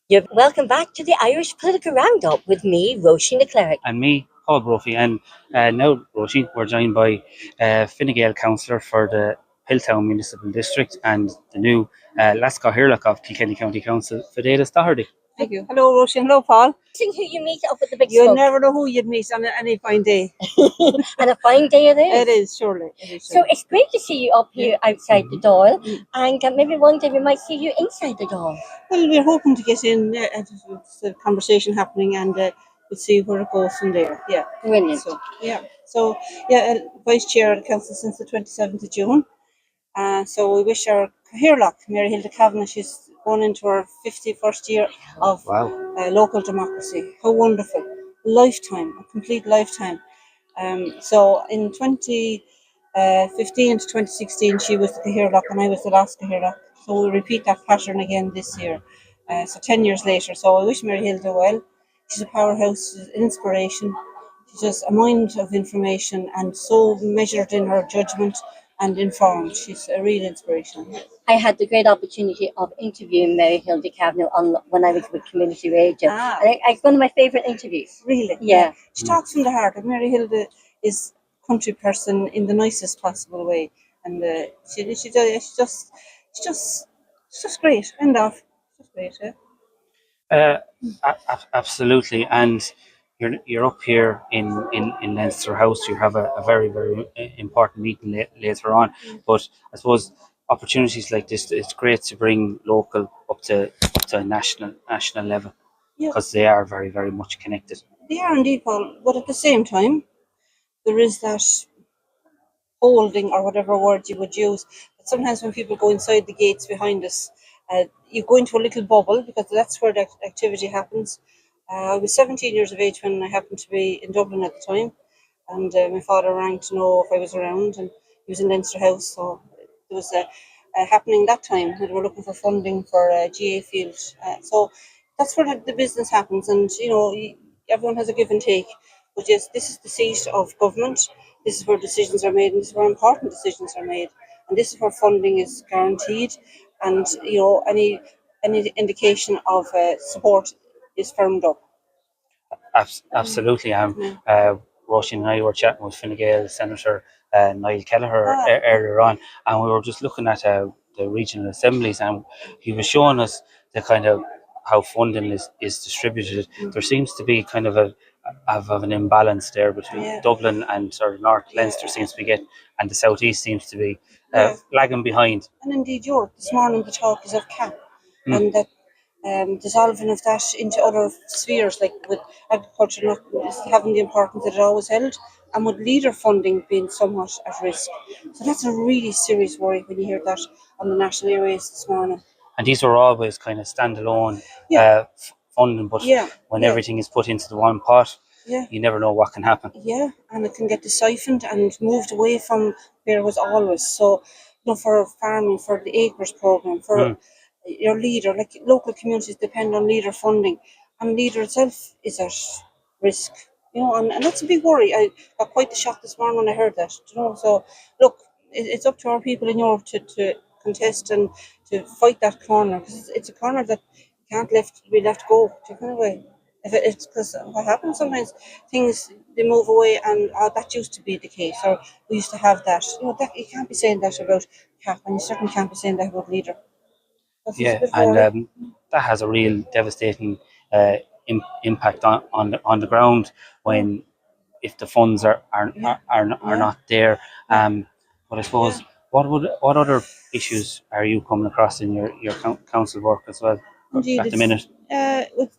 You're welcome back to the Irish Political Roundup with me, Roisin the Cleric. And me, Paul Brophy. And now, Roisin, we're joined by Gael, Councillor for the Piltown Municipal District and the new Lascaux of Kilkenny County Council, Fidelis Doherty. Thank you. Hello, Roisin. Hello, Paul. Who you meet up with the big You smoke. never know who you'd meet on any fine day. And a fine day it is. It is, surely. So it's great to see you up here outside the Dail, and maybe one day we might see you inside the Dail. Well, we're hoping to get in. It's a conversation happening, and we'll see where it goes from there. Yeah. Brilliant. So, Vice Chair of the Council since the 27th of June. So we wish our Cllr, Mary Hilda Kavanagh, she's going into her 51st year of local democracy. How wonderful. Lifetime, a complete lifetime. So in 2015 to 2016, she was the Cllr and I was the last Cllr. So we'll repeat that pattern again this year. So 10 years later. So I wish Mary Hilda well. She's a powerhouse, she's an inspiration. She's just a mind of information and so measured in her judgment and informed. She's a real inspiration. I had the great opportunity of interviewing Mary Hilda Kavanagh when I was with Community Radio. And it's one of my fafavourite interviews. Really? Yeah. She talks from the heart. Mary Hilda is a country person in the nicest possible way. And she's just great. End of. Just great, yeah. Absolutely. And you're up here in Leinster House. You have a very, very important meeting later on. But I suppose opportunities like this, it's great to bring local up to a national level, because they are very, very much connected. They are indeed, Paul. But at the same time, there is that holding, or whatever word you would use. But sometimes when people go inside the gates behind us, you go into a little bubble, because that's where the activity happens. I was 17 years of age when I happened to be in Dublin at the time, and my father rang to know if I was around, and he was in Leinster House, so it was happening that time. They were looking for funding for GA Field, so that's where the business happens, and everyone has a give and take. But yes, this is the seat of government. This is where decisions are made, and this is where important decisions are made, and this is where funding is guaranteed, and any indication of support is firmed up. Absolutely. Roisin and I were chatting with Fine Gael Senator Niall Kelleher earlier on, and we were just looking at the regional assemblies, and he was showing us the kind of how funding is distributed. There seems to be kind of an imbalance there between Dublin and sort of North Leinster seems to be getting, and the Southeast seems to be lagging behind. And indeed, Europe, this morning the talk is of CAP, and that dissolving of that into other spheres, like with agriculture not having the importance that it always held, and with leader funding being somewhat at risk. So that's a really serious worry when you hear that on the national airways this morning. And these are always kind of standalone funding, but when everything is put into the one pot, you never know what can happen. Yeah, and it can get siphoned and moved away from where it was always. So, for farming, for the acres program, for your leader, like local communities depend on leader funding, and leader itself is at risk. And that's a big worry. I got quite the shock this morning when I heard that. So look, it's up to our people in Europe to contest and to fight that corner, because it's a corner that can't be left go. Kind of way. If it's because what happens sometimes, things they move away, and that used to be the case, or we used to have that. That you can't be saying that about CAP, and you certainly can't be saying that about leader. And that has a real devastating impact on the ground when if the funds are not there. But I suppose what other issues are you coming across in your council work as well? Indeed, at the minute?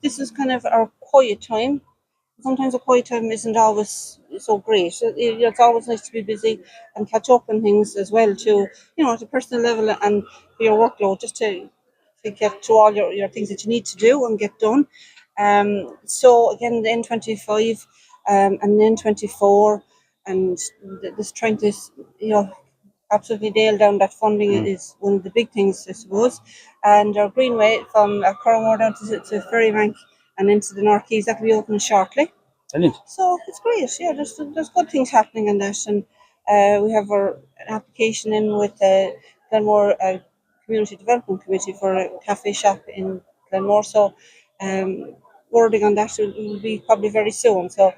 This is kind of our quiet time. Sometimes a quiet time isn't always so great. It's always nice to be busy and catch up on things as well, too, at a personal level and your workload, just to get to all your things that you need to do and get done. So again, the N25 and the N24, and this trying to, absolutely nail down that funding is one of the big things, I suppose. And our Greenway from Carlow down to Ferrybank and into the North Keys, that will be opening shortly. Brilliant. So it's great. Yeah, there's good things happening in that, and we have an application in with Glenmore Community Development Committee for a cafe shop in Glenmore. So wording on that will be probably very soon. So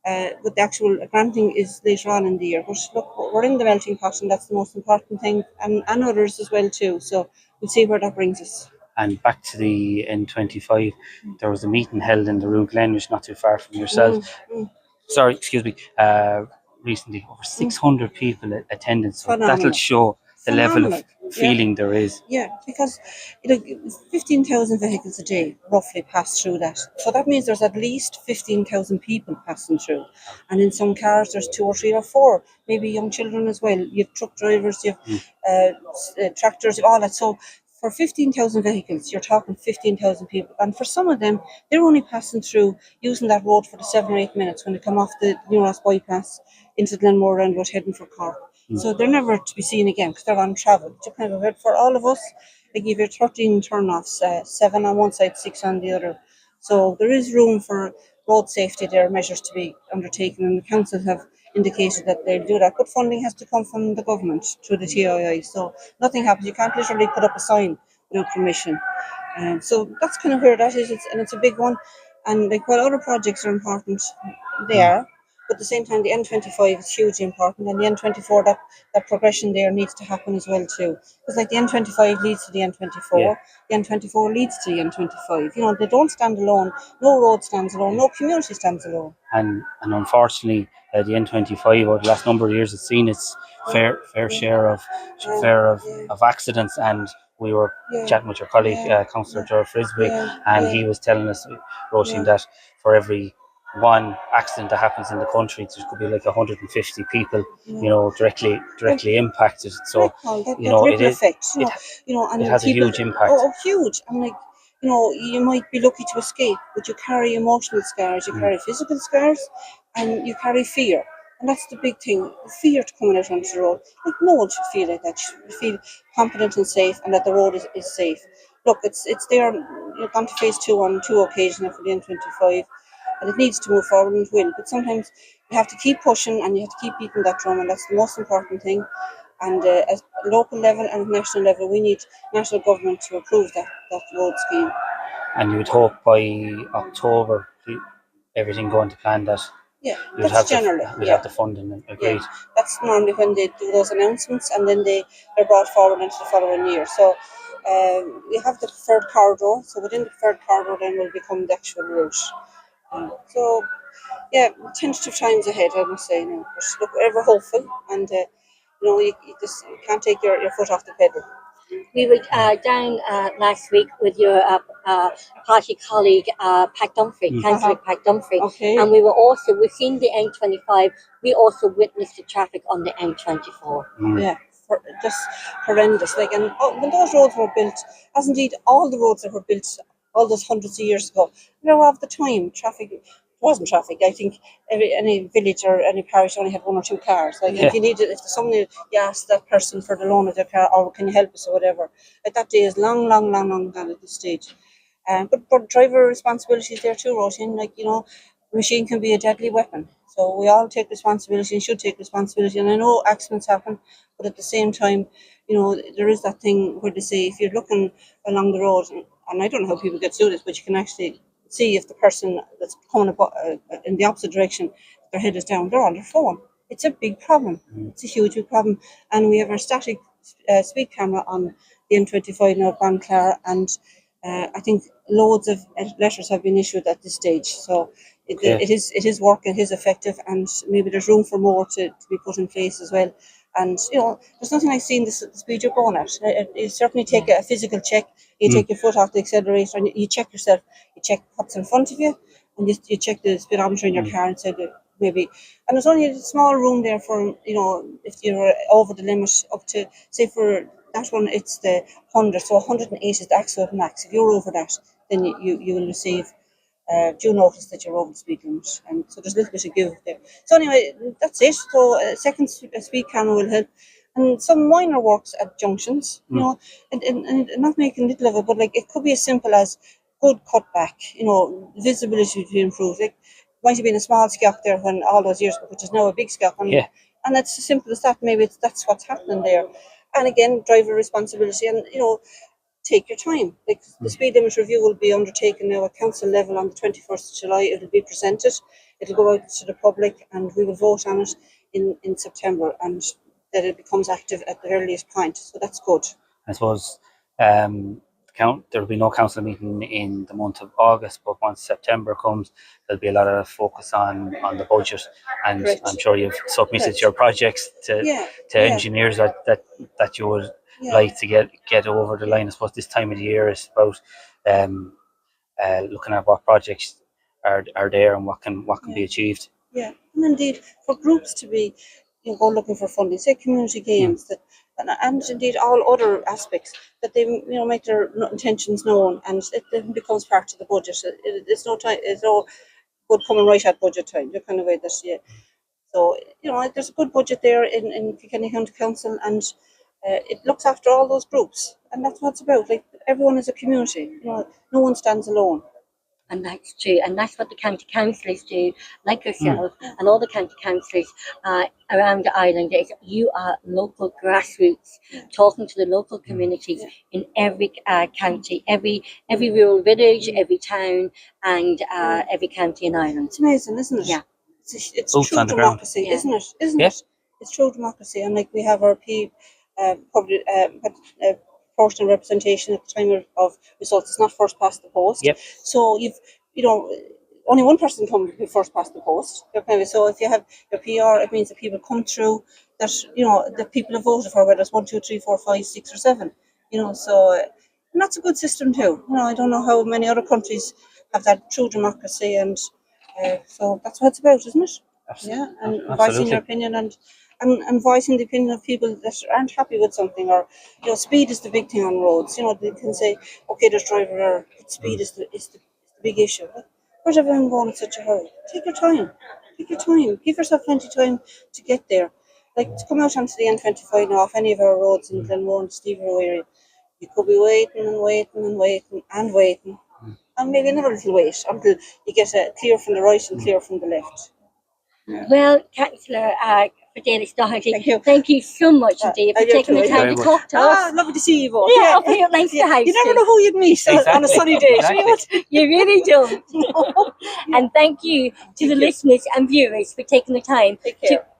but the actual granting is later on in the year. But look, we're in the melting pot, and that's the most important thing, and others as well too. So we'll see where that brings us. And back to the N25, there was a meeting held in the Rue Glen, which is not too far from yourself. Sorry, excuse me. Recently, over 600 people attended. So Phenomenal. that'll show the level of feeling there is. Yeah, because 15,000 vehicles a day roughly pass through that. So that means there's at least 15,000 people passing through. And in some cars, there's 2 or 3 or 4, maybe young children as well. You have truck drivers, you have tractors, all that. So for 15,000 vehicles, you're talking 15,000 people. And for some of them, they're only passing through using that road for the 7 or 8 minutes when they come off the New Ross bypass into Glenmore roundabout heading for Cork. So they're never to be seen again because they're on travel. For all of us, they give you 13 turn-offs, 7 on one side, 6 on the other. So there is room for road safety. There are measures to be undertaken, and the council have indicated that they'll do that. But funding has to come from the government through the TII. So nothing happens. You can't literally put up a sign without permission. So that's kind of where that is, and it's a big one. And like while other projects are important, they are. But at the same time, the N25 is hugely important, and the N24, that progression there needs to happen as well too. Because like the N25 leads to the N24, the N24 leads to the N25. You know, they don't stand alone. No road stands alone. No community stands alone. And unfortunately, the N25 over the last number of years has seen its fair share of accidents. And we were chatting with your colleague, Councillor Cllr Fidelis, and he was telling us, Roisin, that for every one accident that happens in the country, there could be like 150 people, you know, directly impacted. So, you know, it is. Effect, and it has a huge impact. Oh, huge! And like, you know, you might be lucky to escape, but you carry emotional scars, you carry physical scars, and you carry fear. And that's the big thing, fear to coming out onto the road. Like, no one should feel like that. You should feel confident and safe, and that the road is safe. Look, it's there. You've gone to phase 2 on 2 occasions for the N25, and it needs to move forward, and it will. But sometimes you have to keep pushing, and you have to keep beating that drum, and that's the most important thing. And at local level and national level, we need national government to approve that road scheme. And you would hope by October, everything going to plan, that that's have the funding agreed. That's normally when they do those announcements, and then they're brought forward into the following year. So we have the preferred corridor. So within the preferred corridor, then will become the actual route. So tentative times ahead, I must say. But look, we're ever hopeful, and you can't take your foot off the pedal. We were down last week with your party colleague, Pat Dumfrey, Councillor Pat Dumfrey, and we've seen the N25. We also witnessed the traffic on the N24. Yeah, just horrendous. Like, and when those roads were built, as indeed all the roads that were built all those hundreds of years ago, they were of the time. Traffic wasn't traffic. I think any village or any parish only had 1 or 2 cars. Like if somebody, you ask that person for the loan of their car, or can you help us or whatever. Like, that day is long gone at this stage. But driver responsibility is there too, Roisin. Like, a machine can be a deadly weapon. So we all take responsibility and should take responsibility. And I know accidents happen, but at the same time, there is that thing where they say if you're looking along the road, and I don't know how people get through this, but you can actually see if the person that's coming in the opposite direction, their head is down, they're on their phone. It's a big problem. It's a huge big problem. And we have our static speed camera on the N25 now at Cllr, and I think loads of letters have been issued at this stage. So it is working, it is effective, and maybe there's room for more to be put in place as well. And there's nothing like seeing the speed you're going at. You certainly take a physical check. You take your foot off the accelerator, and you check yourself. You check what's in front of you, and you check the speedometer in your car, and say that maybe. And there's only a small room there for if you're over the limit, up to, say, for that one it's the 100. So 108 is the absolute max. If you're over that, then you will receive due notice that you're over the speed limit, and so there's a little bit of give there. So anyway, that's it. So a second speed camera will help, and some minor works at junctions, and not making little of it, but like it could be as simple as good cutback, visibility to improve. Like, might have been a small scout there when all those years ago, which is now a big scout, and that's as simple as that. Maybe that's what's happening there. And again, driver responsibility, and take your time. Like the speed limit review will be undertaken now at council level on the 21st of July. It'll be presented, it'll go out to the public, and we will vote on it in September, and that it becomes active at the earliest point. So that's good. I suppose there will be no council meeting in the month of August, but once September comes, there'll be a lot of focus on the budget, and Correct. I'm sure you've submitted Correct. your projects to engineers that you would like to get over the line. I suppose this time of the year is about looking at what projects are there and what can be achieved. Yeah, and indeed for groups to be go looking for funding, say community games, that and indeed all other aspects, that they make their intentions known, and it then becomes part of the budget. It's no good coming right at budget time. The kind of way that So there's a good budget there in Kilkenny County Council, and it looks after all those groups, and that's what it's about. Like everyone is a community. No one stands alone. And that's true, and that's what the county councillors do, like yourself and all the county councillors around the island. Is you are local grassroots, talking to the local communities in every county, every rural village, every town, and every county in Ireland. It's amazing, isn't it? Yeah, it's true democracy, isn't it? Isn't it? It's true democracy, and like we have our public proportional representation at the time of results. It's not first past the post. Yep. So only one person can be first past the post. So if you have your PR, it means that people come through that that people have voted for, whether it's 1, 2, 3, 4, 5, 6, or 7. So and that's a good system too. I don't know how many other countries have that true democracy, and so that's what it's about, isn't it? Absolutely. Yeah, and voicing your opinion and voicing the opinion of people that aren't happy with something, or speed is the big thing on roads. They can say, okay, there's driver error, but speed is the big issue. Where's everyone going in such a hurry? Take your time. Give yourself plenty of time to get there. Like to come out onto the N25 now off any of our roads in Glenmore and Stevenage area, you could be waiting and waiting, and maybe another little wait until you get clear from the right and clear from the left. Yeah. Well, Councillor Fidelis Doherty, thank you so much indeed for taking the time to talk to us. Lovely to see you both. Yeah, up here at Leinster House. You never know who you'd meet on a sunny day. You really don't. And thank you to the listeners and viewers for taking the time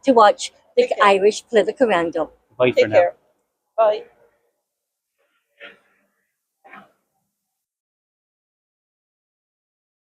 to watch the Irish political roundup. Bye for now. Bye.